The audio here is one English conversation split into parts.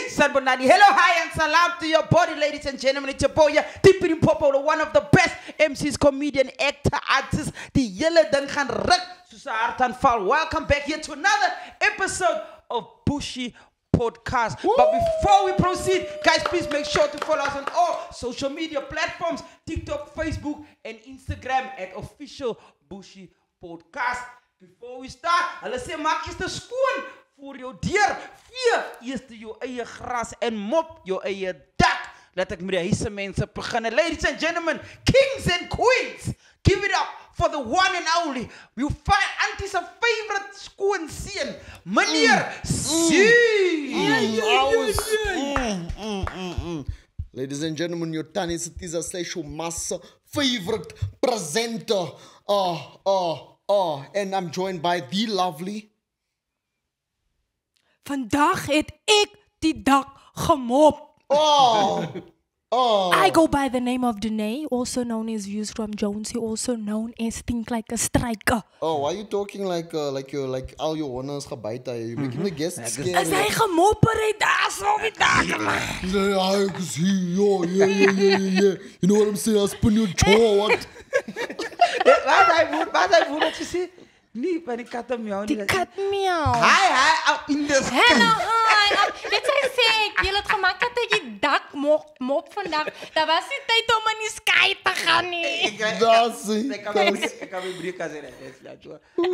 Sanbonani. Hello, hi, and salam to your body, ladies and gentlemen. It's your boy, Dimpie Dimpopo, one of the best MCs, comedian, actor, artist, the Yelle Dan Gaan Ruk, Susaartan Fal. Welcome back here to another episode of Bushi Podcast. Woo! But before we proceed, guys, please make sure to follow us on all social media platforms, TikTok, Facebook, and Instagram at official Bushi Podcast. Before we start, let's say, maak is de skoon voor jou deur. Eerst jou eie gras en mop jou eie dak. Laat ek met die huise mense beginne. Ladies and gentlemen, kings and queens, give it up for the one and only. You find Auntie's favorite skoon seun, Meneer. Ladies and gentlemen, your Tani Satiza Session Massa favorite presenter. And I'm joined by the lovely. Vandaag het ik die dak gemop. I go by the name of Dené, also known as Views from Jonesy, also known as Think Like a Striker. Oh, why are you talking like all your honors gebyt? You're making the guests scared. As hy gemopper het, daar so die dak man. Yeah. You know what I'm saying? I'll spin your jaw. What? Wat hy woord wat jy sê? Nee, by die kat miauw. Die kat miauw. Hi, up in the sky. Hello, hi. Dit sy sê, jy het gemaak dat jy die dak mop vandag. Daar was nie tyd om in die sky te gaan nie. Ek kan my breek as hy is.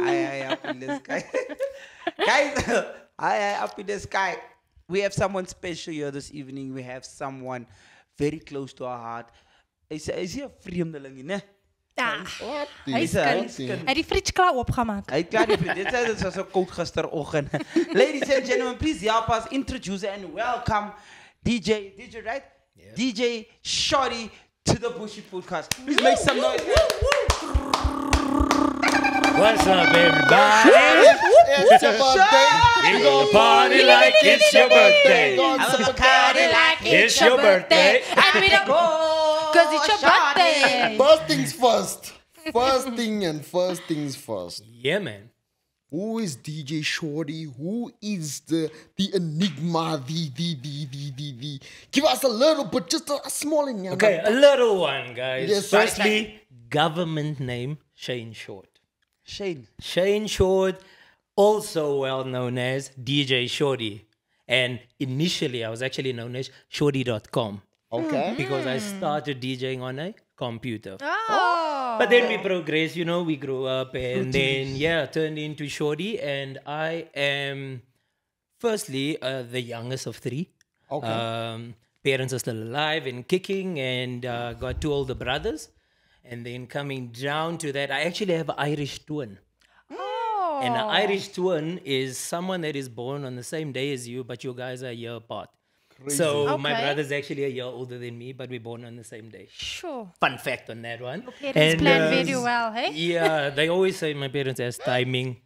Hi, up in the sky. Guys, hi, up in the sky. We have someone special here this evening. We have someone very close to our heart. Is hy 'n vreemdeling, né? Hy het die fridge klaar opgemaak. Hy het klaar die fridge. Dit was so koud gisteroggend. Ladies and gentlemen, please help us introduce and welcome DJ, right? Yeah. DJ Shorty to the Bushi Podcast. Please make some noise. What's up, everybody? It's your birthday. We're gonna party like it's your birthday. I'm gonna party like it's your birthday. And we don't go. Because it's your birthday. First things first. First things first. Yeah, man. Who is DJ Shorty? Who is the enigma? The give us a little bit, just a small enigma. Okay, a little one, guys. Yes, firstly, government name, Shane Short. Shane Short, also well known as DJ Shorty. And initially, I was actually known as Shorty.com. Okay. Because I started DJing on a computer. Oh. But then we progressed, we grew up and then, turned into Shorty. And I am, firstly, the youngest of three. Okay. Parents are still alive and kicking and got two older brothers. And then coming down to that, I actually have an Irish twin. Oh. And an Irish twin is someone that is born on the same day as you, but you guys are a year apart. Crazy. So my brother's actually a year older than me, but we're born on the same day. Sure. Fun fact on that one. Your parents plan very well, hey? Yeah, they always say my parents has timing.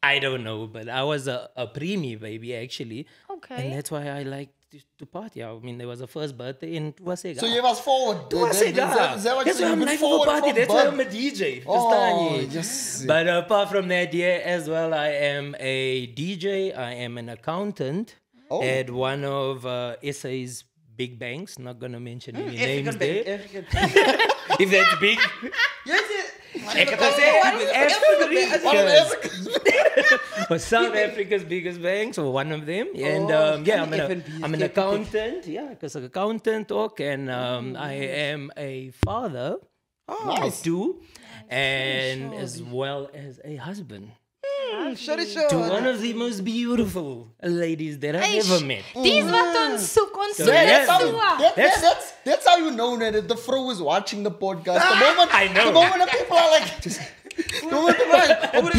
I don't know, but I was a preemie baby actually. Okay. And that's why I like to party. I mean, there was a first birthday in Tuasega. So you was forward. That's why I'm like for party. That's why I'm a DJ. Yes. But apart from that, as well, I am a DJ. I am an accountant. At one of SA's big banks, not gonna mention any names there. If that's big. Yes. For South Africa's biggest banks, or one of them. And I'm an accountant. Yeah, because accountant talk, and I am a father. Nice. Two, and as well as a husband. To one of the most beautiful ladies that I've ever met. Dis wat ons soek. Ons soek That's how you know that the fro is watching the podcast. The moment, I know. The moment the people are like,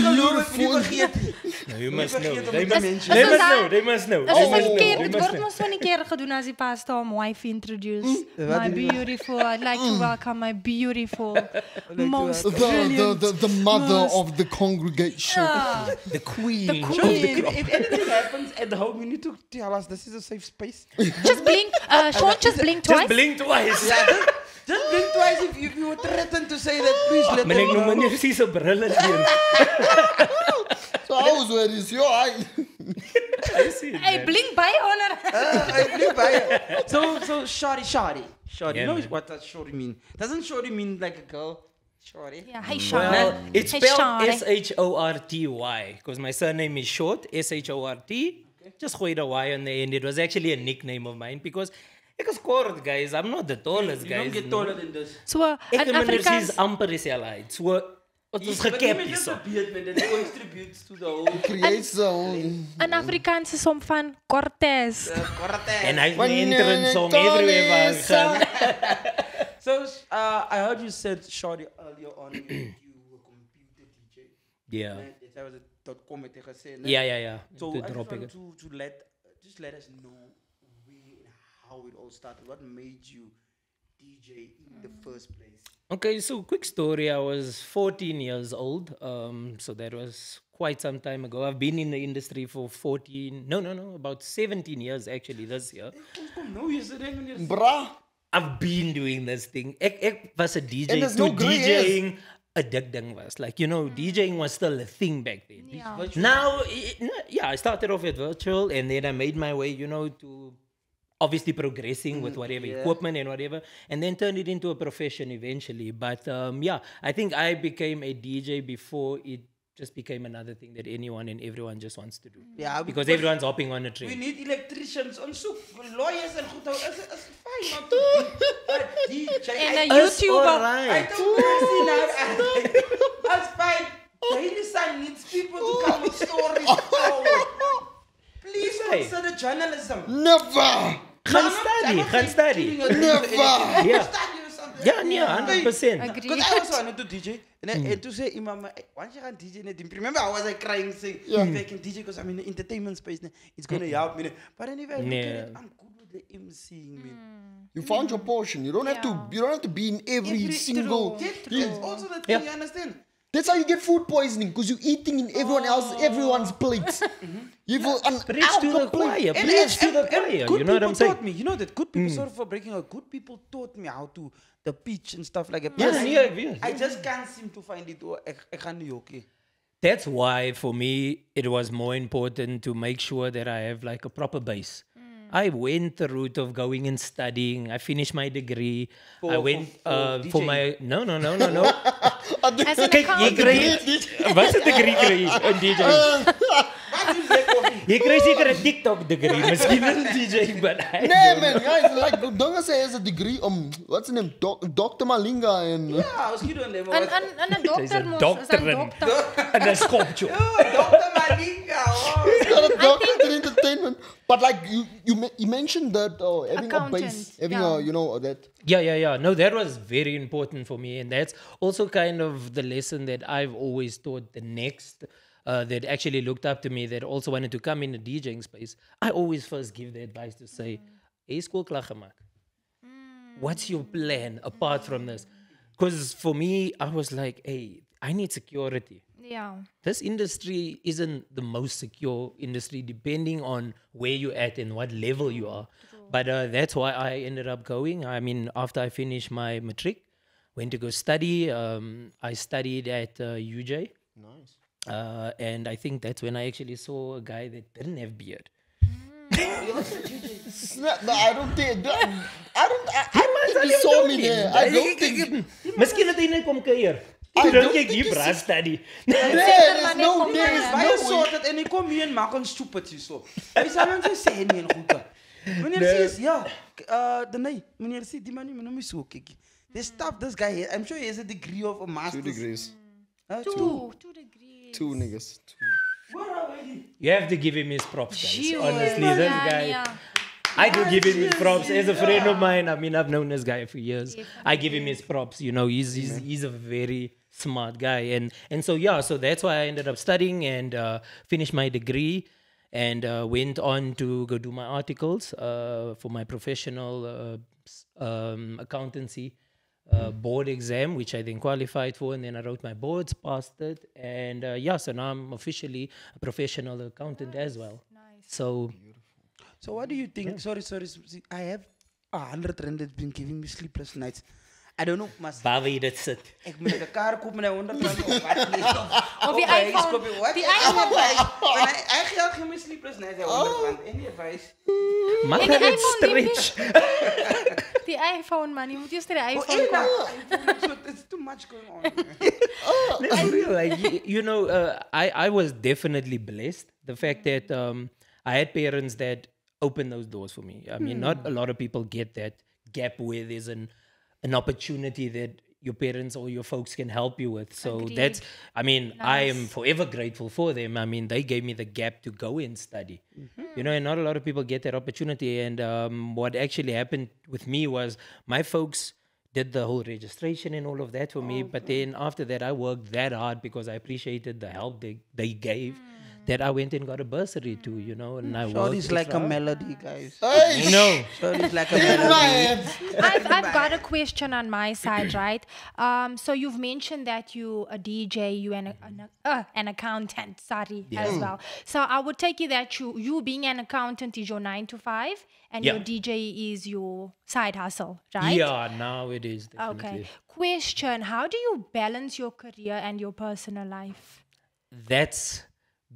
beautiful. No, you must know. They must know. Dit word mos van die keer gedoen as die pastor hom wife introduce. My beautiful, I'd like to welcome my beautiful, most brilliant the mother of the congregation. The queen. If anything happens at home, you need to tell us this is a safe space. Just blink. Sean, just blink twice. Just blink twice. Just blink twice if you were threatened to say that. Please let Meneer, them know. Meneer, zie zo brillen. So I was wearing your eye. I see. Hey, blink by honor. So shorty. Yeah, You know man. what does shorty mean? Doesn't shorty mean like a girl? Shorty. Yeah, hey, Well, Shorty. it's Hey, spelled Shorty. Shorty because my surname is short, Short. Just gooi the Y on the end. It was actually a nickname of mine because ek is kort, guys. I'm not the tallest, You guys. don't get taller than this. So, Ek in en meneer Afrikaans... is amper dieselfde. So, wat ons gekep is is. a beard, man. That contributes to the whole Creates the whole... In Afrikaans is som van Cortez. En hy het my Wanneer entrance song Tony everywhere waar ek sang. gaan. So, I heard you said shorty earlier on. You were a computer DJ. Yeah. That was a .com het jy gesê, né? Ja. So To I just drop want it. to let us know where and how it all started. What made you DJ in the first place? Okay, so quick story. I was 14 years old. So that was quite some time ago. I've been in the industry for about 17 years actually this year. No, you said Bruh. I've been doing this thing. Ek was a DJ. And there's to no grey DJing a ding was. Like, DJing was still a thing back then. Yeah. Now, I started off with virtual and then I made my way, to obviously progressing with whatever equipment and whatever, and then turned it into a profession eventually. But I think I became a DJ before it just became another thing that anyone and everyone just wants to do. Yeah, Because everyone's hopping on a we train. need electricians on soek, lawyers and goed. It's fine not to be a DJ. En een It's YouTuber. I alright. don't see now. That's fine. Daily Sun needs people to come with stories forward. Please Hey. consider journalism. Never. Gaan study. Never. Yeah. Study or something. Yeah, 100%. Agree. Because I also wanted to DJ. And to say, Imam, once you can DJ, Dimpie, remember I was like crying, saying, if I can DJ because I'm in the entertainment space, it's going to help me. But anyway, I look at it, I'm good with the emceeing, man. You found your portion. You don't have to be in every single. That's also the thing, you understand? That's how you get food poisoning, because you're eating in everyone's plates. You have an Preach to the choir. Preach to the choir. Good You know what I'm people saying? taught me, that good people, sorry for breaking out, good people taught me how to, the pitch and stuff like that. Yes, yes. I just can't seem to find it. I can't do okay. That's why, for me, it was more important to make sure that I have like a proper base. I went the route of going and studying. I finished my degree. I went for my... No. As an Kijk, je accountant. krijgt... Wat is een degree krijg je? Een DJ. Je krijgt zeker een TikTok degree. Misschien een DJ, but I Nee, man, guys, like, don't say has a degree. What's his name? Dr. Malinga and. Yeah, I was kidding them. En een dokter moest. Is een dokter. En een schopje. Dr. Malinga. Oh. He's got a doctorate in entertainment. But like you mentioned that having a base, Accountant, having yeah. that. Yeah. No, that was very important for me. And that's also kind of the lesson that I've always taught the next that actually looked up to me, that also wanted to come in the DJing space. I always first give the advice to say, hey, school klaar gemaakt. What's your plan apart from this? Because for me, I was like, hey, I need security. Ja. This industry isn't the most secure industry depending on where you're at and what level you are. But that's why I ended up going. I mean, after I finished my matric, went to go study. I studied at UJ. Nice. And I think that's when I actually saw a guy that didn't have beard. No, I don't think. I don't think you saw me there. I don't think. Misschien dat hij net komt keer. I don't think think you it's- bras study. There is no. Baie soorten en ek kom hier en maak ons stupid hierso. Hy sê mense sê nie en goed. Meneer sê ja, Dené, meneer sê die man nie noem my so kyk. This stuff this guy, I'm sure he has a degree of a master's. 2 degrees. Two degrees. 2 niggas. 2. Where are we? You have to give him his props, guys. Gee, Honestly, hoor. this Ja, guy. ja. I do give him his props. As a friend of mine, I mean, I've known this guy for years. I give him his props. You know, he's a very smart guy. And so, yeah, so that's why I ended up studying and finished my degree and went on to go do my articles for my professional accountancy board exam, which I then qualified for. And then I wrote my boards, passed it. And so now I'm officially a professional accountant as well. Nice. So what do you think? Sorry. See, I have 100 rand that's been giving me sleepless nights. I don't know, mas Waar je dat zit. ik moet de kaart kopen met 100 rand of wat niet. Of die iPhone. Die iPhone. Hij geld geen meer sleepless nights, 100 rand. Any advice? Mag En dat die het iPhone, stretch? Die iPhone, man. Je moet eerst de Oh, iPhone kopen. it's too much going on. No, for real, like, you know, I was definitely blessed. The fact that I had parents that opened those doors for me. I mean, not a lot of people get that gap where there's an opportunity that your parents or your folks can help you with. So Agreed. that's, I mean, I am Nice. forever grateful for them. I mean, they gave me the gap to go and study. You know, and not a lot of people get that opportunity. And what actually happened with me was my folks did the whole registration and all of that for me. But then after that, I worked that hard because I appreciated the help they gave. That I went and got a bursary too, you know, and I worked. Shorty's like a extra hard. melody, guys. Hey, No. Shorty's like a in my melody. head. I've got a question on my side, right? So you've mentioned that you a DJ, you an accountant, as well. So I would take it that you being an accountant is your 9 to 5, and your Yeah. DJ is your side hustle, right? Yeah, now it is definitely. Okay. Question: how do you balance your career and your personal life? That's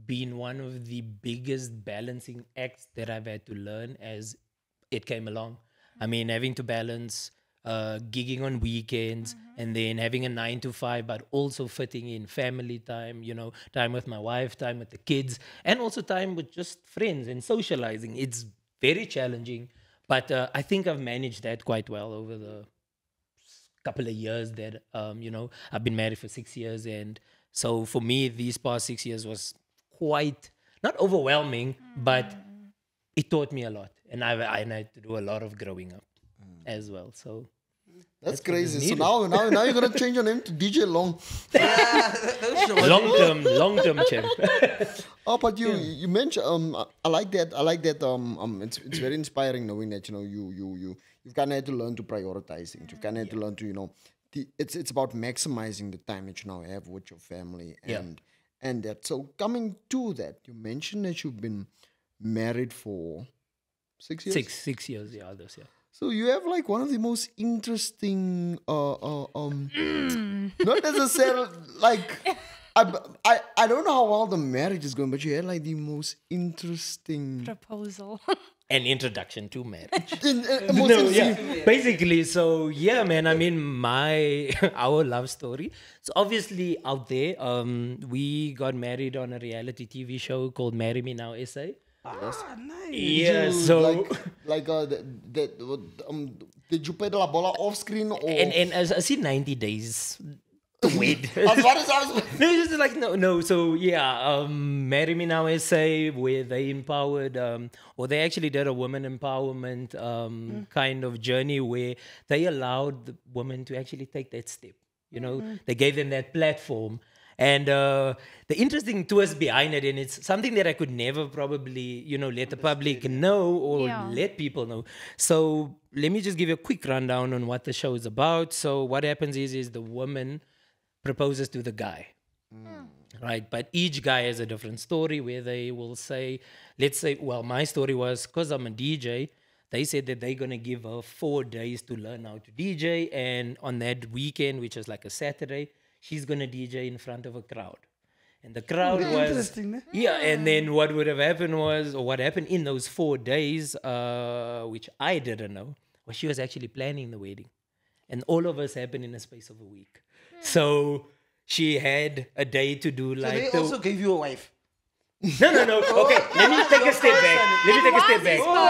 been one of the biggest balancing acts that I've had to learn as it came along. I mean, having to balance gigging on weekends and then having a 9 to 5, but also fitting in family time, you know, time with my wife, time with the kids, and also time with just friends and socializing. It's very challenging, but I think I've managed that quite well over the couple of years that, you know, I've been married for 6 years. And so for me, these past 6 years was quite, not overwhelming, but it taught me a lot. And I had to do a lot of growing up as well. So That's what is crazy. So needed. now you're gonna change your name to DJ Long. long-term champ. Oh, but you mentioned I like that. It's very inspiring knowing that, you know, you've kind of had to learn to prioritize things. You've kind of had to learn to, you know, it's about maximizing the time that you now have with your family and that. So coming to that, you mentioned that you've been married for 6 years. 6 years, yeah, others, yeah. So you have like one of the most interesting, not necessarily like, I don't know how well the marriage is going, but you had like the most interesting. Proposal. An introduction to marriage. Most No, interesting- yeah. Basically, so yeah, man. I mean, our love story. So obviously, out there, we got married on a reality TV show called "Marry Me Now" SA. Ah, nice. Yeah. You, So did you play the la bola off screen or? and as I see 90 days to wait. As far as I was. No, it's just like no. So yeah, "Marry Me Now" SA, where they empowered, or they actually did a women empowerment kind of journey where they allowed the women to actually take that step. You know, they gave them that platform. And the interesting twist behind it, and it's something that I could never probably, you know, let the public know or let people know. So let me just give you a quick rundown on what the show is about. So what happens is the woman proposes to the guy, right? But each guy has a different story where they will say, let's say, well, my story was, because I'm a DJ, they said that they're going to give her 4 days to learn how to DJ. And on that weekend, which is like a Saturday, she's going to DJ in front of a crowd. And the crowd was... Interesting, ne? Yeah, and then what would have happened was, or what happened in those 4 days, which I didn't know, was she was actually planning the wedding. And all of us happened in a space of a week. So she had a day to do So like... they also gave you a wife. No. Okay, let me take a step back.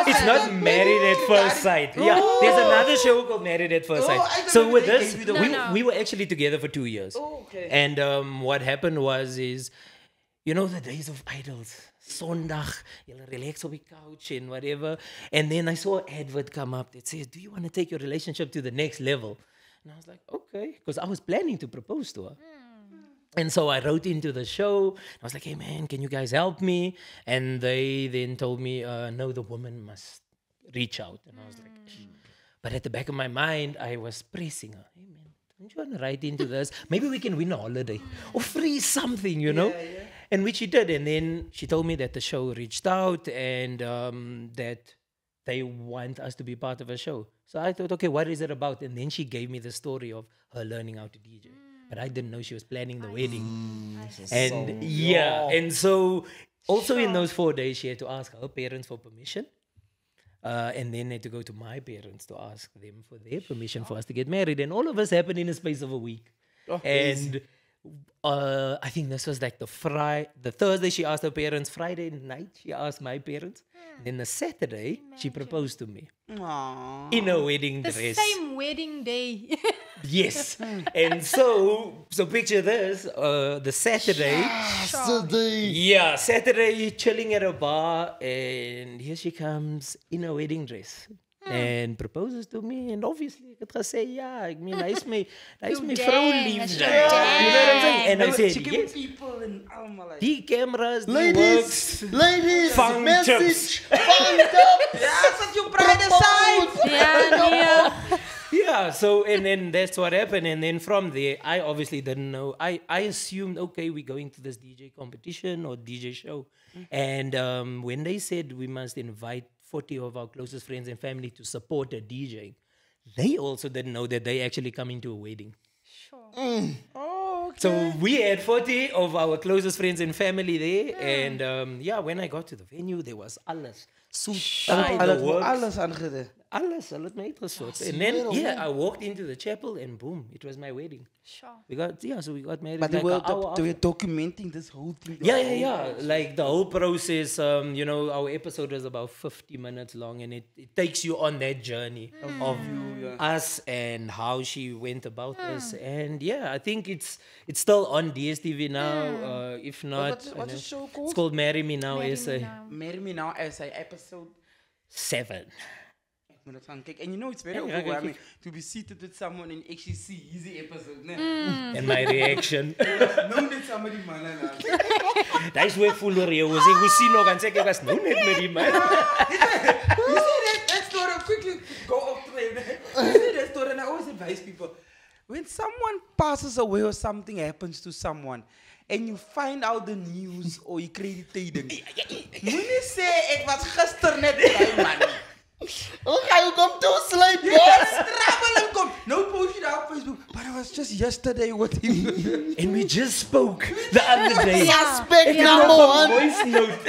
It's not Married at First Sight. Yeah, there's another show called Married at First I Sight. thought So with they this, gave you the we were actually together for 2 years. Oh, okay. And what happened is, you know, the days of idols. Sondag, you'll relax on the couch and whatever. And then I saw an advert come up that says, do you want to take your relationship to the next level? And I was like, okay, because I was planning to propose to her. And so I wrote into the show. I was like, hey, man, can you guys help me? And they then told me, no, the woman must reach out. And I was like, "Shh." But at the back of my mind, I was pressing her. Hey, man, don't you want to write into this? Maybe we can win a holiday or free something, you know? And which she did. And then she told me that the show reached out and that they want us to be part of a show. So I thought, okay, what is it about? And then she gave me the story of her learning how to DJ. But I didn't know she was planning the wedding. And and so also in those 4 days, she had to ask her parents for permission. And then had to go to my parents to ask them for their permission for us to get married. And all of us happened in a space of a week. And I think this was like the Thursday she asked her parents, Friday night she asked my parents. Then the Saturday she proposed to me. Aww. In a wedding The dress. same wedding day. Yes. And so picture this, the Saturday. Saturday chilling at a bar, and here she comes in a wedding dress. And proposes to me, and obviously I could say, I mean, nice me vrouwliefde. You know what I'm saying? And I said, yes. People and like, Die cameras, die Ladies, works. ladies, Fang message, tips. fang tips. yeah, such your bride aside. Yeah, so and then that's what happened. And then from there, I obviously didn't know. I assumed, okay, we're going to this DJ competition or DJ show. And when they said we must invite 40 of our closest friends and family to support a DJ, they also didn't know that they actually come into a wedding. Oh, okay. So we had 40 of our closest friends and family there. And when I got to the venue, there was alles. Suit, tie, the works. Alles aangedaan. Alles, hulle het my uitgesort. And then, I walked into the chapel and boom, it was my wedding. Sure. So we got married But like an hour they were after. documenting this whole thing. Yeah. Like the whole process, our episode was about 50 minutes long, and it takes you on that journey of us and how she went about this. And I think it's still on DSTV now. If not, what's the show called? it's called Marry Me Now Marry Me Now as a episode 7. And you know it's very overwhelming to be seated with someone and actually see easy episode. And my reaction. No net somebody man. That's where fuller you was. Hoe sien nog en sê ek was nou net met die man. You see that story, quickly go off train. You see that story, and I always advise people, when someone passes away or something happens to someone, and you find out the news or you create it, moenie sê ek was gister net by man. Okay, you come to sleep, boss. Trouble and come. No post it on Facebook, but I was just yesterday with him. And we just spoke the other day. Suspect number one. Voice note.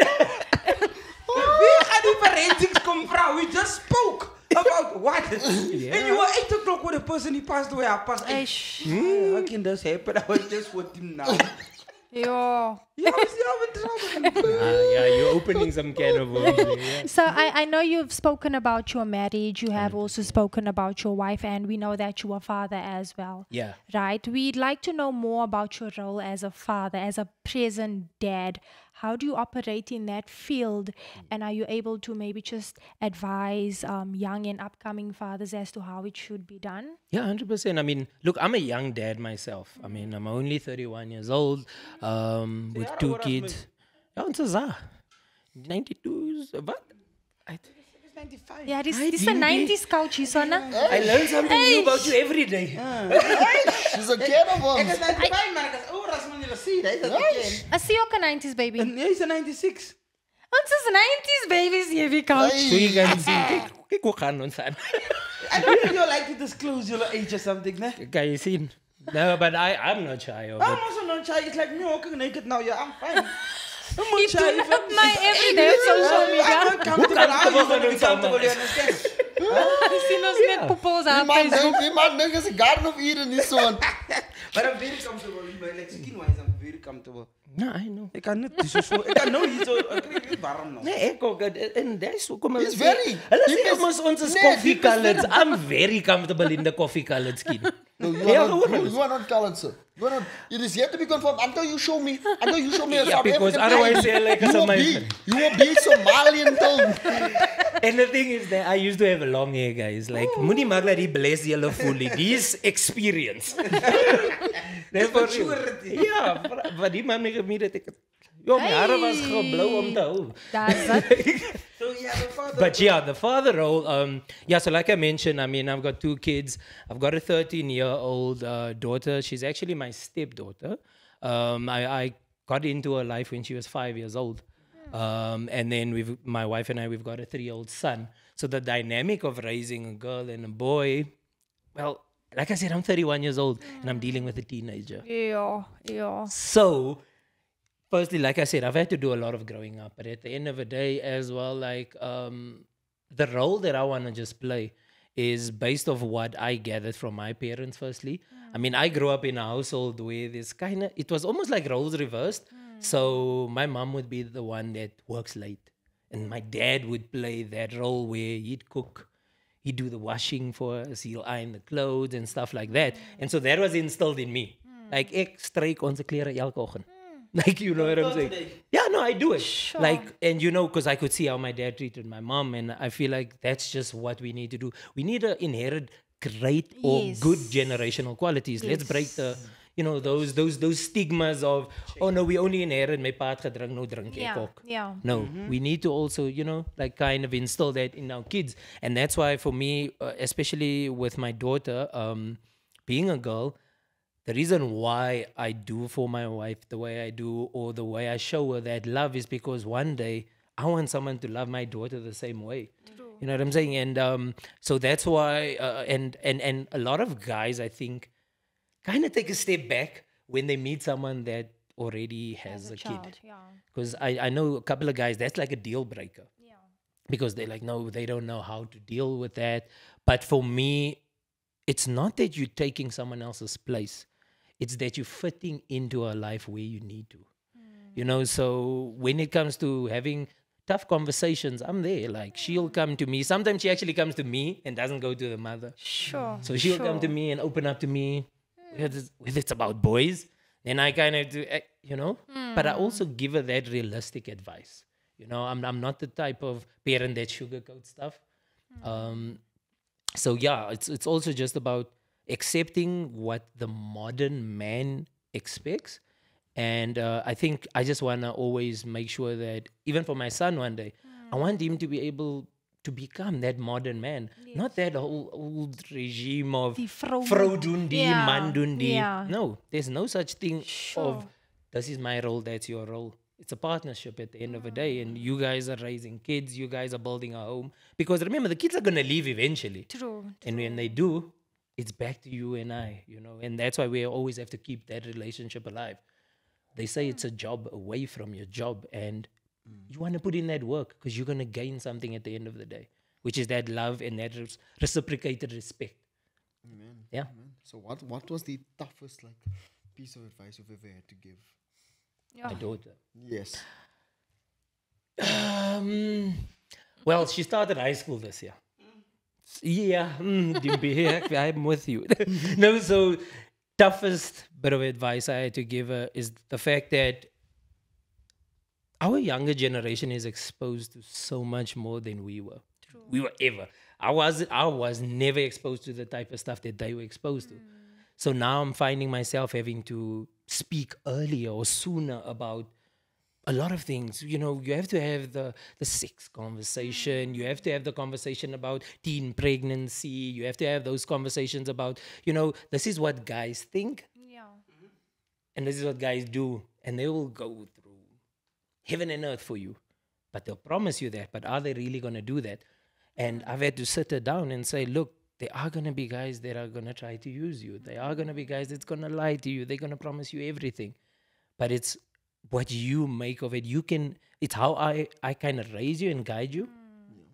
Wie gaan die forensics kom vra? We just spoke about what? And you were 8 o'clock with the person he passed away. I passed 8. How can this happen? I was just with him now. Yeah. You're opening some can of worms. So I know you've spoken about your marriage. You have also spoken about your wife, and we know that you are father as well. Yeah. Right? We'd like to know more about your role as a father, as a present dad. How do you operate in that field? And are you able to maybe just advise young and upcoming fathers as to how it should be done? Yeah, 100%. I mean, look, I'm a young dad myself. I mean, I'm only 31 years old with 2 kids. Ja, ons is 92, what? 95. Yeah, this is a 90s couch, Isona. I learn something new about you every day. She's a kid of Ek ons. is 95, maar ek is ouer as man julle sien. Hy is dat bekend. I see ook 90s baby. Nee, hy is 96. Ons is 90s babies hier, wie couch. So you can see, kijk hoe gaan ons aan. I don't think you like to disclose your age or something, ne? Kan je zien? No, but I'm not shy of I'm it. also not shy. It's like me walking naked now. Yeah, I'm fine. I'm You not do shy. not my everyday op social media. I'm not comfortable. I'm not comfortable, you understand? Sien ons net poppels aan Die Facebook. man dink is 'n Garden of Eden nie so. But I'm very comfortable. Like skin-wise, I'm very comfortable. No, I know. Ik kan niet zo. Ik kan nou hier zo. Ik krijg niet warm nog. Nee, ek ook. En dis hoekom He's very- Hulle Deep sê is- ons is nee, coffee Deep is colored. I'm very comfortable in the coffee colored skin. No, you Yeah, are not, hoor. you are not colored, sir. You are not. It is yet to be confirmed until you show me. Until you show me a Yeah, South because African otherwise ID. they're like a Somalian. You will be Somalian tone. And the thing is that I used to have a long hair, guys. Like, moenie maak dat die bless julle fully. Dis experience. That's for real. maturity. Ja, wat die man my gemeet het, ek ja, my hare was geblou om te hou. That's it. So yeah, the father. But yeah, the father role, so like I mentioned, I mean, I've got 2 kids. I've got a 13-year-old daughter. She's actually my stepdaughter. I got into her life when she was 5 years old. And then my wife and I, we've got a 3-year-old son. So the dynamic of raising a girl and a boy, well, like I said, I'm 31 years old and I'm dealing with a teenager. Yeah. So, firstly, like I said, I've had to do a lot of growing up. But at the end of the day as well, like the role that I want to just play is based off what I gathered from my parents, firstly. I mean, I grew up in a household where this it was almost like roles reversed. So my mom would be the one that works late. And my dad would play that role where he'd cook, he'd do the washing for us, he'll iron the clothes and stuff like that. And so that was instilled in me. Like, ek stryk onze klere elke oggend. Like, you know what I'm saying? Yeah, no, I do it. Sure. Like, and you know, because I could see how my dad treated my mom, and I feel like that's just what we need to do. We need to inherit great or good generational qualities. Let's break the, you know, those stigmas of, oh no, we only inherit my pa het gedrink, no drink ek ook. Yeah. No, we need to also, you know, like kind of instill that in our kids. And that's why for me, especially with my daughter, being a girl, the reason why I do for my wife the way I do, or the way I show her that love, is because one day I want someone to love my daughter the same way. You know what I'm saying? And so that's why, and a lot of guys, I think, kind of take a step back when they meet someone that already has a kid. Because I know a couple of guys, that's like a deal breaker. Yeah. Because they're like, no, they don't know how to deal with that. But for me, it's not that you're taking someone else's place. It's that you're fitting into a life where you need to. You know, so when it comes to having tough conversations, I'm there. Like, she'll come to me. Sometimes she actually comes to me and doesn't go to the mother. Sure. So she'll come to me and open up to me. Whether it's about boys, then I kind of do, you know. But I also give her that realistic advice. You know, I'm not the type of parent that sugarcoats stuff. So yeah, it's also just about accepting what the modern man expects. And I think I just want to always make sure that even for my son one day, I want him to be able to become that modern man. Not that whole old regime of vrou doen die, man doen die. No, there's no such thing of this is my role, that's your role. It's a partnership at the end of the day. And you guys are raising kids, you guys are building a home. Because remember, the kids are going to leave eventually. True. And when they do, it's back to you and I, you know. And that's why we always have to keep that relationship alive. They say it's a job away from your job, and you want to put in that work because you're going to gain something at the end of the day, which is that love and that reciprocated respect. Amen. Yeah. Amen. So what was the toughest piece of advice you've ever had to give? My daughter. Yes. Well, she started high school this year. Yeah, Dimpie, I'm with you. No, so toughest bit of advice I had to give her is the fact that our younger generation is exposed to so much more than we were. True. We were ever. I was never exposed to the type of stuff that they were exposed to. So now I'm finding myself having to speak earlier or sooner about a lot of things. You know, you have to have the sex conversation. You have to have the conversation about teen pregnancy. You have to have those conversations about, you know, this is what guys think. Yeah. And this is what guys do. And they will go through heaven and earth for you. But they'll promise you that. But are they really going to do that? And I've had to sit her down and say, look, there are going to be guys that are going to try to use you. There are going to be guys that's going to lie to you. They're going to promise you everything. But it's what you make of it. It's how I kind of raise you and guide you.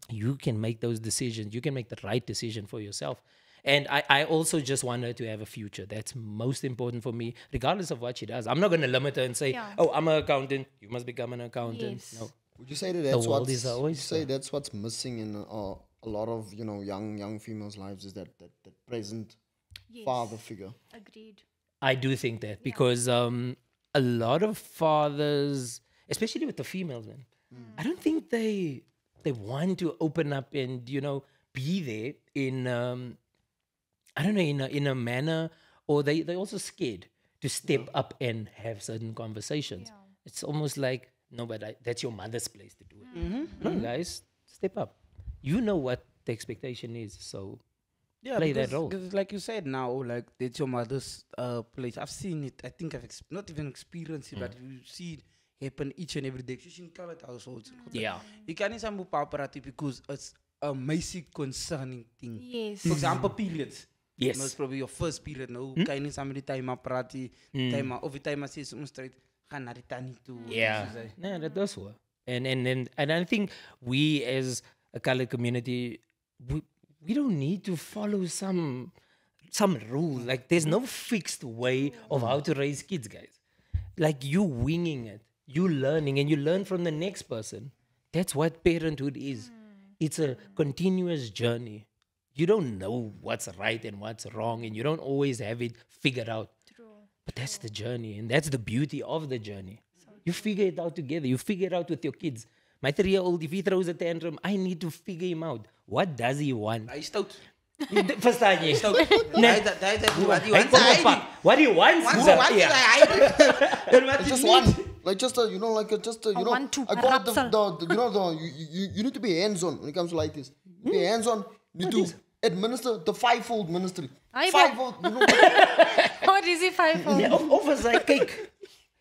You can make those decisions. You can make the right decision for yourself. And I also just want her to have a future. That's most important for me, regardless of what she does. I'm not going to limit her and say, oh, I'm an accountant, you must become an accountant. Yes. No. Would you say that that's what's missing in a lot of, you know, young females' lives, is that present father figure? Agreed. I do think that because a lot of fathers, especially with the females, man, I don't think they want to open up and, you know, be there in in a manner, or they're also scared to step up and have certain conversations. It's almost like, no, but that's your mother's place to do it. No, guys, step up. You know what the expectation is, so play that role. Because like you said now, like that's your mother's place. I've seen it. I think I've not even experienced it, but you see it happen each and every day. Especially in colored households. Yeah. You can't even paparazzi because basic concerning thing. Yes. For example, periods. Yes. Most probably your first period. No, kan jy saam met die time praat, time of die time sê soms straight gaan na die tannie toe. Yeah. No, that does work. And I think we as a colored community, we don't need to follow some rule. Like there's no fixed way of how to raise kids, guys. Like you winging it, you learning, and you learn from the next person. That's what parenthood is. It's a continuous journey. You don't know what's right and what's wrong, and you don't always have it figured out. But that's the journey, and that's the beauty of the journey. You figure it out together. You figure it out with your kids. My 3-year-old, if he throws a tantrum, I need to figure him out. What does he want? Hy stout. Verstaan jy? Nee, What he wants? Just one. Like just a, you know, like a, just a, you know, one, two, I call it rapsel. you know, you need to be hands-on when it comes to like this. Be hands-on. You need to administer the fivefold ministry. Fivefold, you know. What is it, fivefold? Ja, of as hy kyk.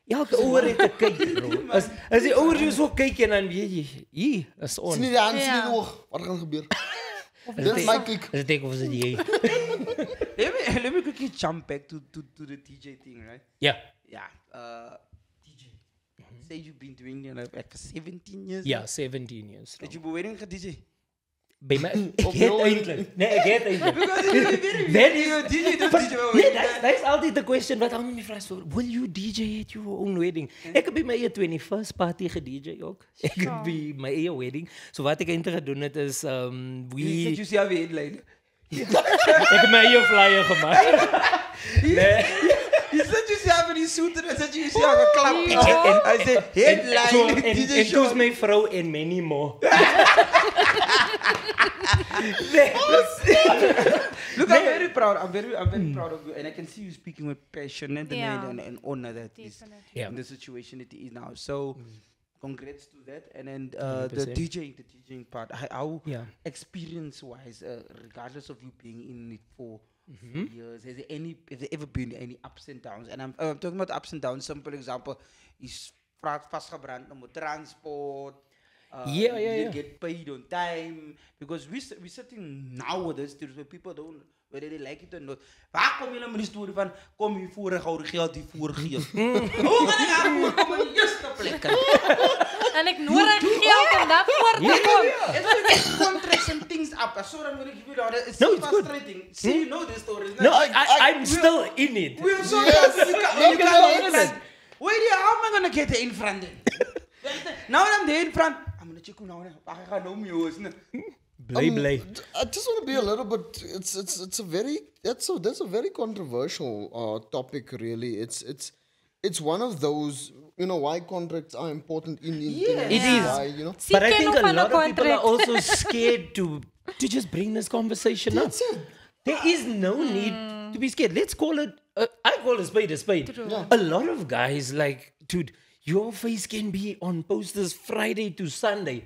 Elke ouer het 'n kyk, bro. As die ouer jou so kyk en dan weet jy, hier is on. Sien nie die hand, sien nie die oog. Wat gaan gebeur? Dis my kyk. As ek of is dit jy? Let me quickly jump back to the DJ thing, right? Ja. Yeah. DJ. Say you've been doing it like for 17 years. Ja, 17 years. Did you be waiting for DJ? By my ek het eintlik. Nee, ek het eintlik. That is DJ. That is altyd the question wat almal my vra so, will you DJ at your own wedding? Ek het by my 21st party ge-DJ ook. Ek het by my eie wedding. So wat ek eintlik gedoen het is Did you see how we headline? ek het my eie flyer gemaak. Nee. You said you see how many suit and I said you see how a clap. I said headline. DJ En toe's my vrou en many more. Look, I'm very proud. I'm very proud of you, and I can see you speaking with passion and and honor that is in the situation it is now. So, congrats to that. And then the DJing part. How experience-wise, regardless of you being in it for years, has there ever been any ups and downs? And I'm talking about ups and downs. Simple example is vastgebrand met transport. You get paid on time because we're sitting nowadays where people don't, whether they like it or not. Waar kom je nou met die story van kom hier voor en gou die geld hier voor gee? Hoe gaan ek daar kom in die eerste plek? En ek nodig geld om daar voor te kom. It's contracts and things up. So I'm going to give you that. It's so frustrating. See, you know this story. No, I'm still in it. We're so wait, how am I going to get in front then? Now that I'm there in front, I'm going to check now. I can't know me. Blay. I just want to be a little bit. That's a very controversial topic. Really, it's one of those. You know why contracts are important in it is. Why, you know? But I think a lot of people are also scared to just bring this conversation up. There is no need to be scared. Let's call it. I call a spade a spade. Yeah. A lot of guys like, dude, your face can be on posters Friday to Sunday.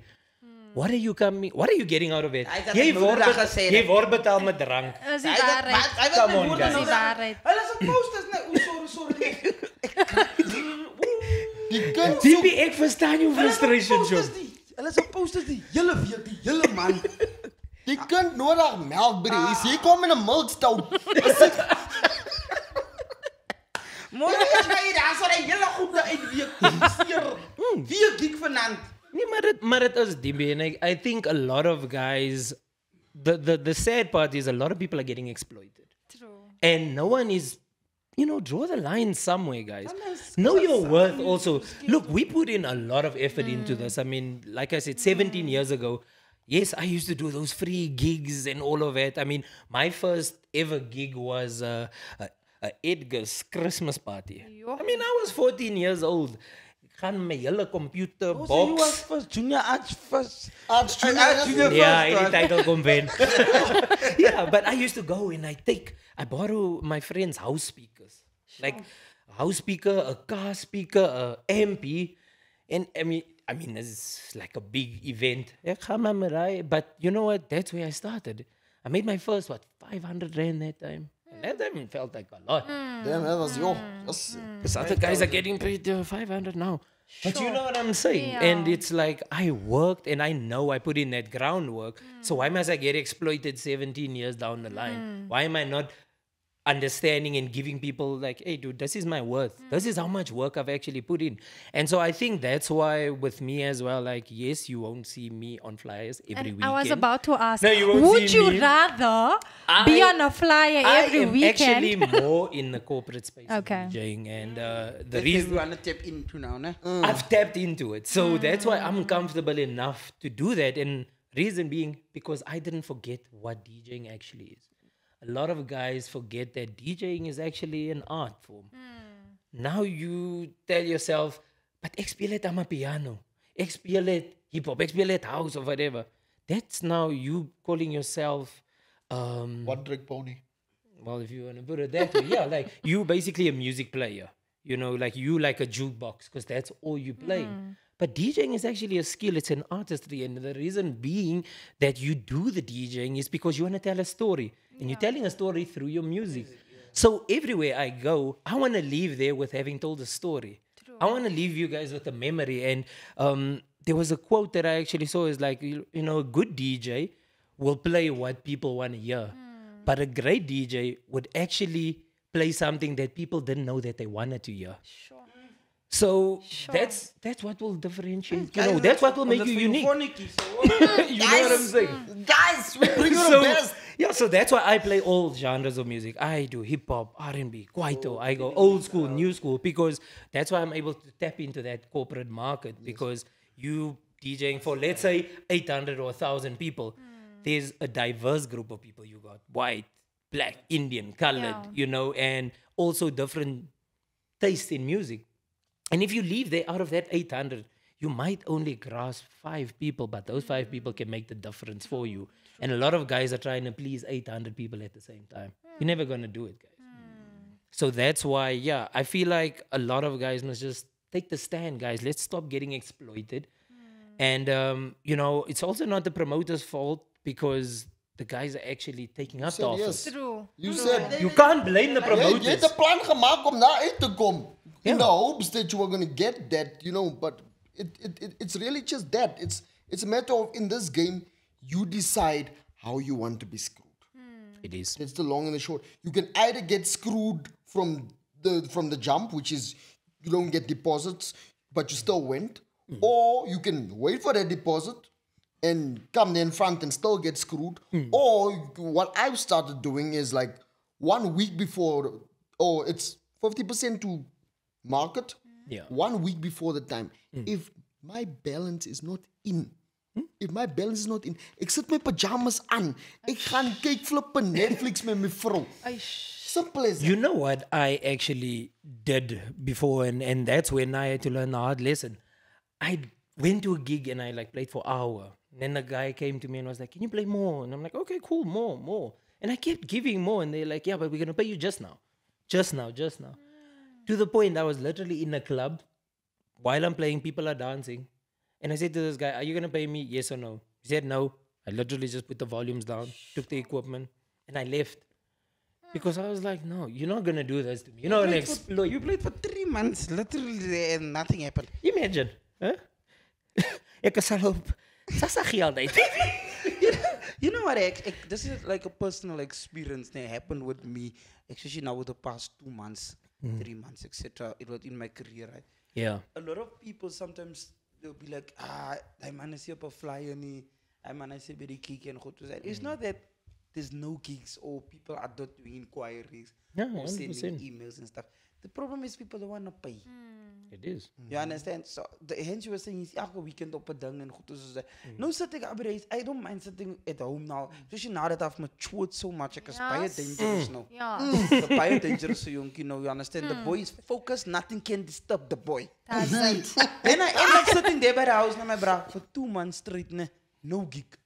What are you getting out of it? Jy word betaal met drank. Is die waarheid. Come on, guys. Is die waarheid. Hulle is posters net. Sorry. Dimpie, ek verstaan jou frustration, John. Hulle is posters die hele week, die hele man. Die kind nodig melk, bro. Jy kom in 'n milkstout. Môre gaan jy daar so 'n hele goeie uitweek. Wie gek vanaand. Nee, maar dit is Dimpie, and I think a lot of guys, the sad part is a lot of people are getting exploited. True. And no one is, draw the line somewhere, guys. Know your worth also. Look, we put in a lot of effort into this. I mean, like I said, 17 years ago, yes, I used to do those free gigs and all of it. I mean, my first ever gig was Edgar's Christmas party. I mean, I was 14 years old. Gaan my hele computer box. So you was first junior arts first. Yeah, any title kom wen. Yeah, but I used to go and I borrow my friends' house speakers. Like a house speaker, a car speaker, a MP. And I mean, it's like a big event. But you know what? That's where I started. I made my first, 500 Rand that time. And that time it felt like a lot. Damn, that was Because other guys are getting paid 500 now. But you know what I'm saying? And it's like, I worked and I know I put in that groundwork. So why must I get exploited 17 years down the line? Why am I not understanding and giving people like, hey, dude, this is my worth. This is how much work I've actually put in. And so I think that's why with me as well, like, yes, you won't see me on flyers every weekend. I was about to ask, No, you won't would see you me. rather be on a flyer every weekend? I am actually more in the corporate space of Okay. DJing. And the That's reason we want to tap into now, ne? I've tapped into it. So that's why I'm comfortable enough to do that. And reason being, because I didn't forget what DJing actually is. A lot of guys forget that DJing is actually an art form. Now you tell yourself, but ek speel het aan piano, ek speel het hip-hop, ek speel het house or whatever. That's now you calling yourself... One trick pony. Well, if you want to put it that way, yeah, like you basically a music player. You know, like you like a jukebox because that's all you play. But DJing is actually a skill. It's an artistry. And the reason being that you do the DJing is because you want to tell a story. And you're telling a story through your music. So everywhere I go, I want to leave there with having told a story. I want to leave you guys with a memory. And there was a quote that I actually saw is like, you know, a good DJ will play what people want to hear. But a great DJ would actually play something that people didn't know that they wanted to hear. So that's what will differentiate. You know, that's what will make you unique. You know what I'm saying? Guys, we bring you the best. Yeah, so that's why I play all genres of music. I do hip hop, R&B, kwaito. I go old school, new school, because that's why I'm able to tap into that corporate market. Because you DJing for, let's say, 800 or 1,000 people, there's a diverse group of people. You got white, black, Indian, colored, you know, and also different tastes in music. And if you leave there out of that 800, you might only grasp 5 people, but those 5 people can make the difference for you. And a lot of guys are trying to please 800 people at the same time. You're never going to do it, guys. So that's why, yeah, I feel like a lot of guys must just take the stand, guys. Let's stop getting exploited. And, you know, it's also not the promoter's fault because the guys are actually taking up the offers. True. You said You can't blame the jy promoters. het 'n plan gemaak om daar uit te kom. In the hopes that you were going to get that, you know, but it's really just that. It's a matter of, in this game, you decide how you want to be screwed. It is. That's the long and the short. You can either get screwed from the jump, which is you don't get deposits, but you still went, or you can wait for that deposit and come in front and still get screwed. Or what I've started doing is like 1 week before, or it's 50% to market, 1 week before the time. If my balance is not in, ek sit my pajamas aan, ek gaan kyk flippe Netflix met my vrou. Simple as that. You know what I actually did before, and that's when I had to learn a hard lesson. I went to a gig and I like played for an hour. And then the guy came to me and was like, can you play more? And I'm like, okay, cool, more. And I kept giving more. And they're like, yeah, but we're going to pay you just now. Just now. To the point I was literally in a club while I'm playing, people are dancing. And I said to this guy, are you going to pay me? Yes or no? He said no. I literally just put the volumes down, took the equipment, and I left. Because I was like, no, you're not going to do this to me. You're not going to exploit. You played for 3 months, literally, and nothing happened. Imagine. Huh? Ek is al op sasa geld uit. You know what? This is like a personal experience that happened with me, especially now with the past 2 months, 3 months, etc. It was in my career, right? Yeah. A lot of people sometimes they'll be like, I man is op 'n flyer nie. I man is by die gig en goed. It's not that there's no gigs or people are not doing inquiries or sending emails and stuff. The problem is people don't want to pay. It is. You understand? So hence you were saying is elke weekend op 'n ding en goed soos dat. Nou sit ek abreis. I don't mind sitting at home now. Especially now that I've matured so much. Ek is baie dangerous now. The baie dangerous so jonkie nou. You understand? The boy is focused. Nothing can disturb the boy. That's it. And I end up sitting there by the house na my bra for 2 months straight. No gig.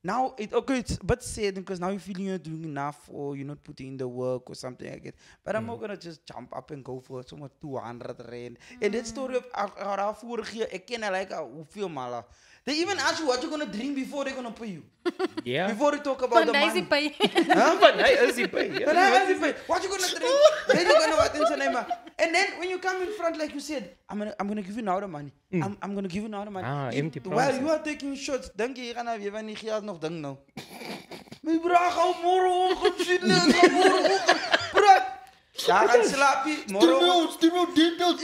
Now it's a bit sad because now you're feeling you're doing enough or you're not putting in the work or something like that. But I'm not gonna just jump up and go for somewhat 200 rand. And that story of vorige jaar, ek ken like hoeveel mala. They even ask you what you're gonna drink before they're gonna pay you. Yeah. Before they talk about the money. pay. What you gonna drink? Then you're gonna what in name. And then when you come in front, like you said, I'm gonna give you now the money. I'm gonna give you now the money. Empty While promises. you are taking shots, denk je gaan weer van die geld nog ding nou. My bra gaan môreoggend sien bro. Daar gaan slaap je môreoggend. Stimul details.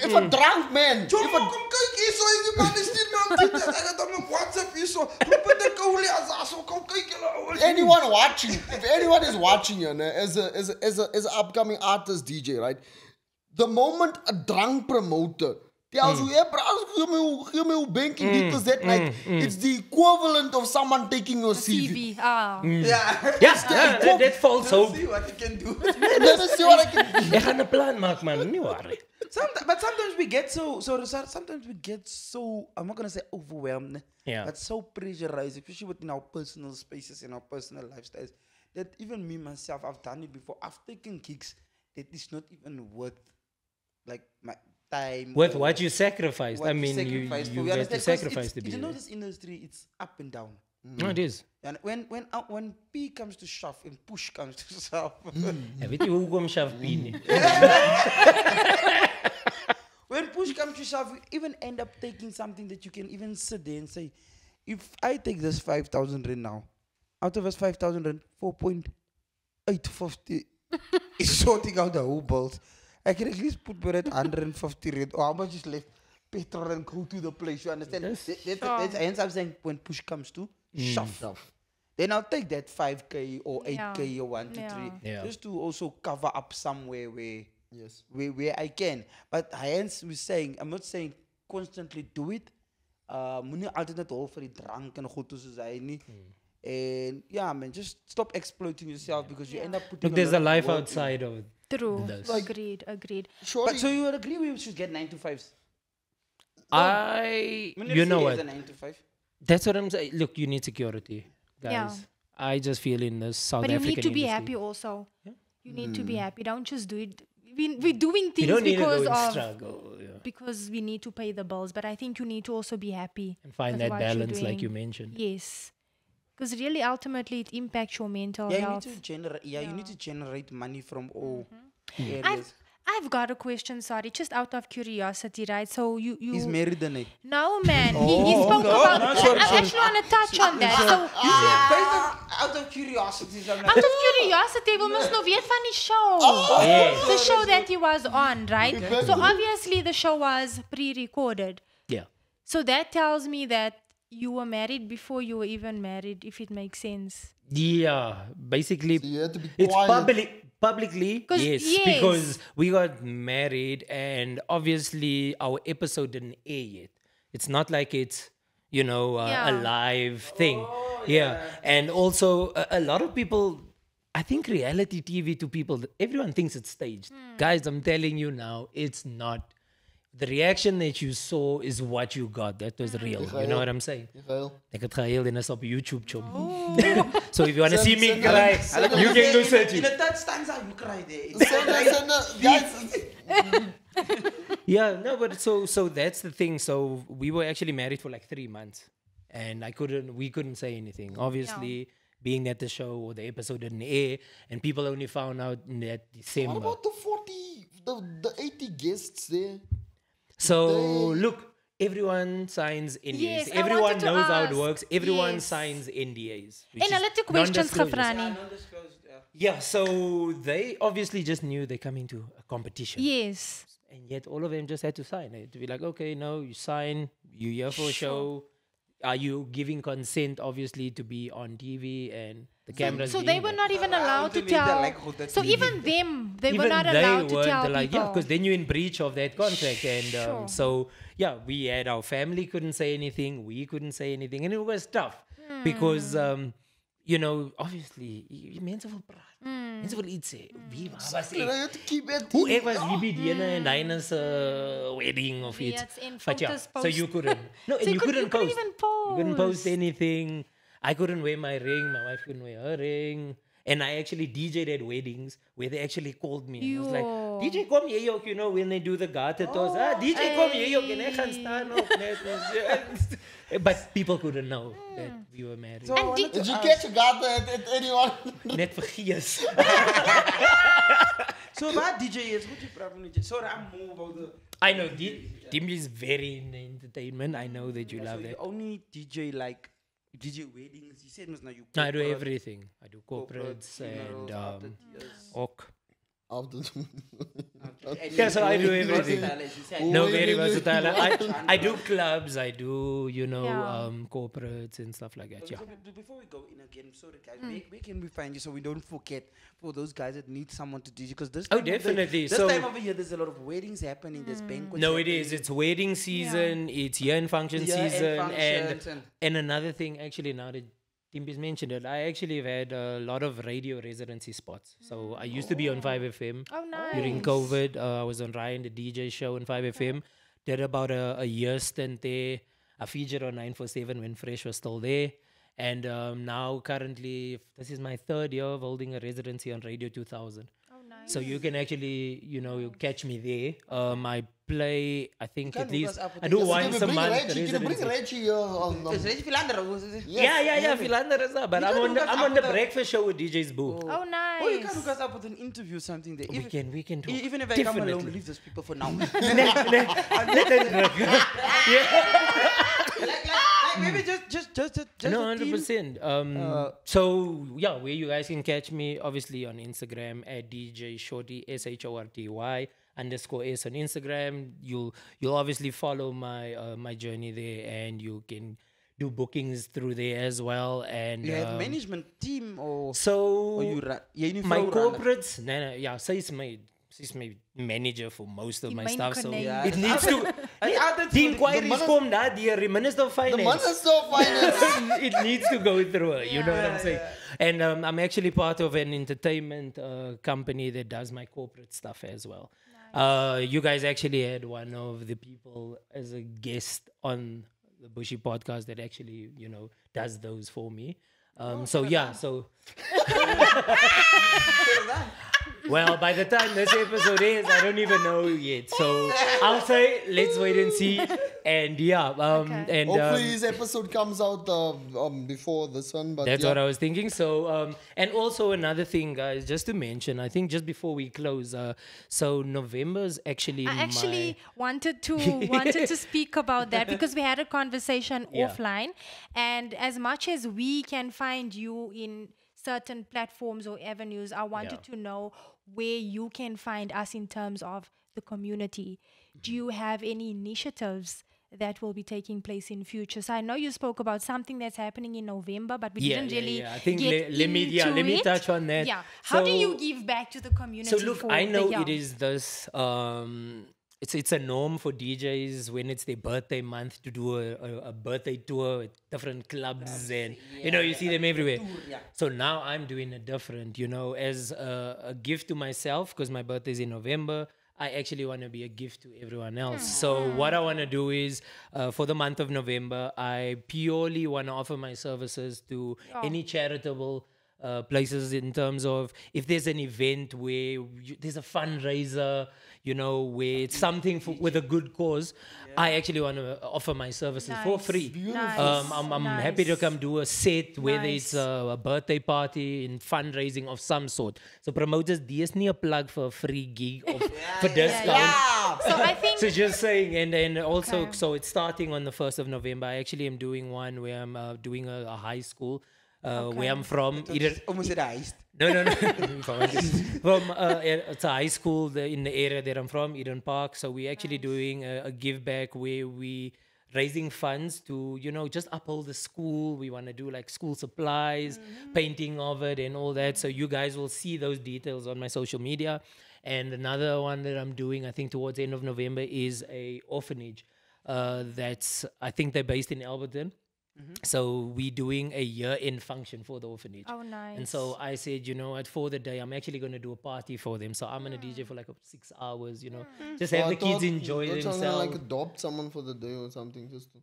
If a drunk man. Kom kyk hier so die man is nie nou dit. Ek het hom op WhatsApp hier so. Roep dit koelie as so kom kyk julle. Anyone watching, if anyone is watching you, as an upcoming artist DJ, right? The moment a drunk promoter tells you, hey, bro, give me your banking details, that like it's the equivalent of someone taking your CV. That falls so. See what you can do. Let me see what I can do. Ek gaan 'n plan maak man, nie worry. But sometimes we get so I'm not gonna say overwhelmed, but so pressurized, especially within our personal spaces and our personal lifestyles, that even me myself, I've done it before. I've taken gigs that is not even worth like my time. With what you sacrificed. I mean, you had to sacrifice to be you know, there. this industry, it's up and down. No, it is. And when P comes to shove and push comes to shove, Weet jy hoekom shaf P nie? when push comes to shove, you even end up taking something that you can even sit there and say, if I take this 5,000 rand now, out of this 5,000 rand, 4.850 is sorting out the whole bills. I can at least put for it 150 rand, or how much is left? Petrol and go to the place. You understand? That's hence I'm saying when push comes to shove. Then I'll take that 5K or 8K or 1 to 3 just to also cover up somewhere where I can. But hence we're saying, I'm not saying constantly do it. Moenie altyd net hol vir die drank en goed soos hy nie. And yeah, man, just stop exploiting yourself because you end up putting. Look, there's a life work outside of True. this. Agreed. But so you would agree we should get 9 to 5s? You know what? 9 to 5. That's what I'm saying. Look, you need security, guys. Yeah. I just feel in the South But African you need to be industry. happy also. You need to be happy. Don't just do it. We're doing things You don't need to because go and of struggle. because we need to pay the bills. But I think you need to also be happy And find with that what you're balance like doing. you mentioned. Yes. Because really, ultimately, it impacts your mental Yeah, health. you need to generate money from all areas. I've got a question, sorry, just out of curiosity, right? So you He's married, Dené. No, man. He spoke about... I actually want to touch on that. So, Out of curiosity. out of curiosity, we must know weet van die show. Yes. The show that he was on, right? So obviously the show was pre-recorded. Yeah. So that tells me that you were married before you were even married, if it makes sense. Yeah. Basically, So you have to be it's quiet. publicly, yes, because we got married and obviously our episode didn't air yet. It's not like it's, a live thing. And also a lot of people, I think reality TV to people, everyone thinks it's staged. Guys, I'm telling you now, it's not. The reaction that you saw is what you got. That was real. You know what I'm saying? Ek het gehuil en is op YouTube, chom. So if you want to see me cry, you can go search In it. the third stanza, you cry there. Guys, No, but so that's the thing. So we were actually married for like 3 months, and we couldn't say anything. Obviously, being that the show or the episode didn't air, and people only found out in that December. what about the 40, the 80 guests there? So look, everyone signs NDAs. Yes, I Everyone wanted to knows how it ask. works. Everyone Yes. signs NDAs. which En is hulle het questions non-disclosures. gevra nie. Yeah, so they obviously just knew they're coming to a competition. Yes. And yet all of them just had to sign it. To be like, okay, no, you sign, you're here for a show. Are you giving consent, obviously, to be on TV and the cameras? So being they were there? not even allowed to tell. So even them, they were Even not they allowed to weren't tell like, people. yeah, because then you're in breach of that contract. And Sure. so, yeah, we had our family couldn't say anything. We couldn't say anything. And it was tough because, obviously, mense wil praat. Mense wil iets sê. Wie was You ek? have to keep it. Hoe ek was hierdie Dené en Dinah's wedding of iets. Yes, en But yeah, fotos so you post. couldn't. No, and So you couldn't post. even You couldn't post post. anything. I couldn't wear my ring. My wife couldn't wear her ring. And I actually DJ'd at weddings where they actually called me. And I was like, DJ kom jy ook, you know, when they do the gata toss. DJ kom jy ook en ek gaan staan op net. But people couldn't know that we were married. So did you catch a gata at anyone? Net vergees. So what DJ is? What you probably DJ? Sorry, I'm more about the. I know Dimpie is very in entertainment. I know that you love so that. Only DJ like DJ weddings. You said now you. I do everything. I do corporates and ok. Yeah, so I do everything. No, very versatile. I do clubs. I do, you know, corporates and stuff like that. Yeah. So before we go in again, sorry guys, where can we find you so we don't forget for those guys that need someone to DJ? Because this definitely. This time of the year, there's a lot of weddings happening. There's banquets. No, it is. It's wedding season. It's year-end function season, and another thing actually now that Dimpie's mentioned it, I actually have had a lot of radio residency spots. So I used to be on 5FM. Oh, nice. During COVID, I was on Ryan, the DJ show on 5FM. Did about a year stint there. I featured on 947 when Fresh was still there. And now currently, this is my third year of holding a residency on Radio 2000. Oh, nice. So you can actually, you know, you catch me there. I play, I think at least, I do once a month. You can bring Reggie here on. Is Reggie Philander? Yeah, Philander is up. But I'm on the breakfast show with DJ's Boo. Oh, nice. Or you can hook us up with an interview or something there. We can talk. Even if I come alone, leave those people for now. Like maybe just no, 100%. So yeah, where you guys can catch me, obviously on Instagram at DJ Shorty SHORTY _S on Instagram. You'll obviously follow my my journey there, and you can do bookings through there as well. And you have management team or so you my corporates. No, she's my manager for most of my stuff. So it needs to. The inquiries come that the Minister of Finance. The Minister of Finance. It needs to go through her. You know what I'm saying? And I'm actually part of an entertainment company that does my corporate stuff as well. Nice. You guys actually had one of the people as a guest on the Bushi podcast that actually, you know, does those for me. So. Well, by the time this episode is, I don't even know yet. So I'll say, let's wait and see. And and hopefully this episode comes out before this one. But that's what I was thinking. So and also another thing, guys, just to mention, I think just before we close, so November's actually. I actually wanted to speak about that because we had a conversation offline, and as much as we can find you in certain platforms or avenues, I wanted to know where you can find us in terms of the community. Do you have any initiatives that will be taking place in future? So I know you spoke about something that's happening in November, but we didn't really I think get let me touch on that. Yeah. How do you give back to the community? So look, I know it is this it's a norm for DJs when it's their birthday month to do a birthday tour with different clubs and you know, you see them everywhere. So now I'm doing it different, you know, as a gift to myself because my birthday is in November. I actually want to be a gift to everyone else. So what I want to do is for the month of November, I purely want to offer my services to any charitable places in terms of if there's an event where there's a fundraiser, you know, where it's something with a good cause, I actually want to offer my services for free. I'm happy to come do a set, whether it's a birthday party and fundraising of some sort. So promoters, there's not a plug for a free gig or for discount. So I think... So just saying, and then also, so it's starting on the 1st of November. I actually am doing one where I'm doing a high school. Where I'm from, almost at heist. No. From it's a high school in the area that I'm from, Eden Park. So we're actually doing a give back where we raising funds to, you know, just uphold the school. We want to do like school supplies, painting of it and all that. So you guys will see those details on my social media. And another one that I'm doing, I think towards the end of November, is a orphanage. That's, I think they're based in Alberton. So we're doing a year-end function for the orphanage. Oh, nice. And so I said, you know what, for the day, I'm actually going to do a party for them. So I'm going to DJ for like 6 hours, you know. Just have the kids enjoy themselves. Like adopt someone for the day or something. Just to,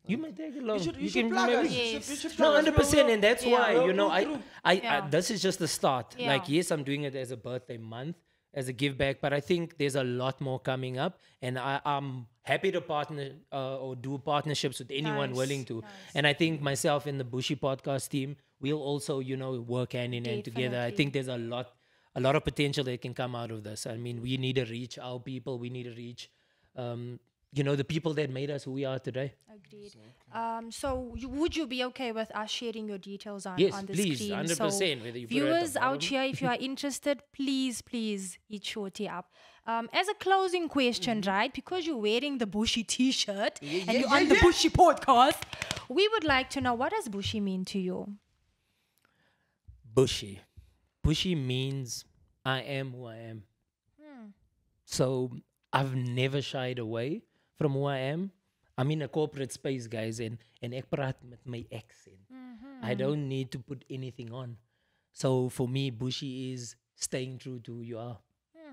you might take it along. You should plug us. No, 100%. And that's why, you know, I this is just the start. Like, yes, I'm doing it as a birthday month. as a give back. But I think there's a lot more coming up, and I'm happy to partner or do partnerships with anyone willing to. And I think myself and the Bushi Podcast team, we'll also, work hand in hand together. I think there's a lot of potential that can come out of this. I mean, we need to reach our people. We need to reach, the people that made us who we are today. Agreed. So would you be okay with us sharing your details on, yes, on the please, screen? 100%. So whether you viewers out here, if you are interested, please hit Shorty up. As a closing question, right? Because you're wearing the Bushi t-shirt and you're on the Bushi podcast, we would like to know, what does Bushi mean to you? Bushi means I am who I am. So I've never shied away from who I am. I'm in a corporate space, guys, and ek praat met my accent. I don't need to put anything on. So for me, Bushi is staying true to who you are.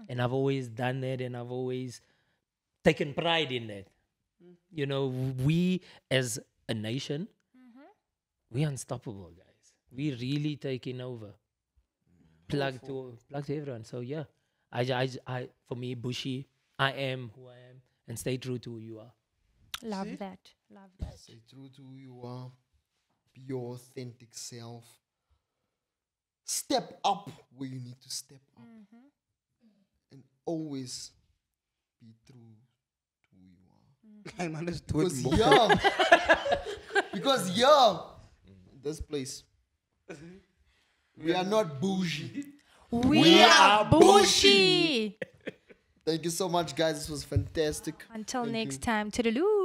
And I've always done that, and I've always taken pride in that. We as a nation, we're unstoppable, guys. We're really taking over. Plug to everyone. So yeah, I for me, Bushi, I am who I am, and stay true to who you are. Love that. Stay true to who you are. Be your authentic self. Step up where you need to step up. And always be true to who you are. I'm understood. Because this place, we are not bougie. We are Bushi. Thank you so much, guys. This was fantastic. Until next time, toodaloo.